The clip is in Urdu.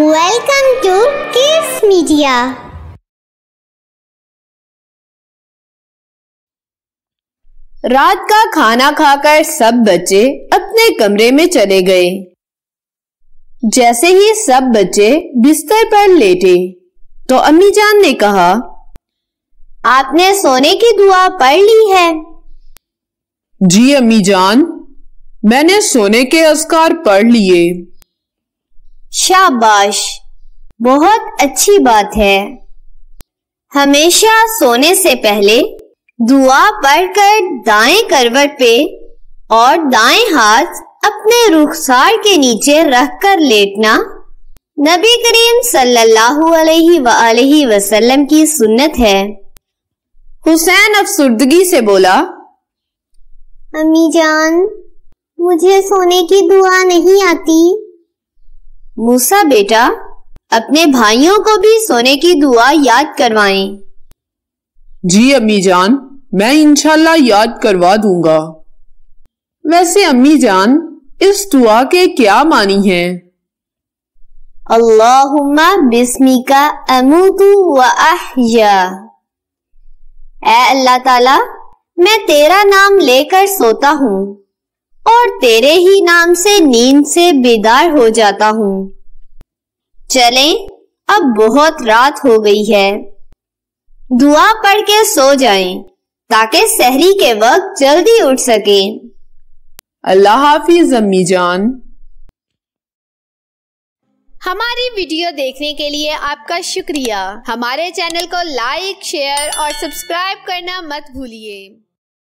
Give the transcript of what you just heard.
Welcome to کیڈز media. رات کا کھانا کھا کر سب بچے اپنے کمرے میں چلے گئے۔ جیسے ہی سب بچے بستر پر لیٹے تو امی جان نے کہا، آپ نے سونے کی دعا پڑھ لی ہے؟ جی امی جان، میں نے سونے کے اذکار پڑھ لیے۔ شاباش، بہت اچھی بات ہے۔ ہمیشہ سونے سے پہلے دعا پڑھ کر دائیں کروٹ پہ اور دائیں ہاتھ اپنے رخسار کے نیچے رکھ کر لیٹنا نبی کریم صلی اللہ علیہ وآلہ وسلم کی سنت ہے۔ حسین افسردگی سے بولا، امی جان، مجھے سونے کی دعا نہیں آتی۔ موسیٰ بیٹا، اپنے بھائیوں کو بھی سونے کی دعا یاد کروائیں۔ جی امی جان، میں انشاءاللہ یاد کروا دوں گا۔ ویسے امی جان، اس دعا کے کیا معنی ہیں؟ اللہم بسمک اموت و احیا۔ اے اللہ تعالی، میں تیرا نام لے کر سوتا ہوں اور تیرے ہی نام سے نیند سے بیدار ہو جاتا ہوں۔ چلیں، اب بہت رات ہو گئی ہے، دعا پڑھ کے سو جائیں تاکہ سحری کے وقت جلدی اٹھ سکیں۔ اللہ حافظ امی جان۔ ہماری ویڈیو دیکھنے کے لیے آپ کا شکریہ۔ ہمارے چینل کو لائک، شیئر اور سبسکرائب کرنا مت بھولیے۔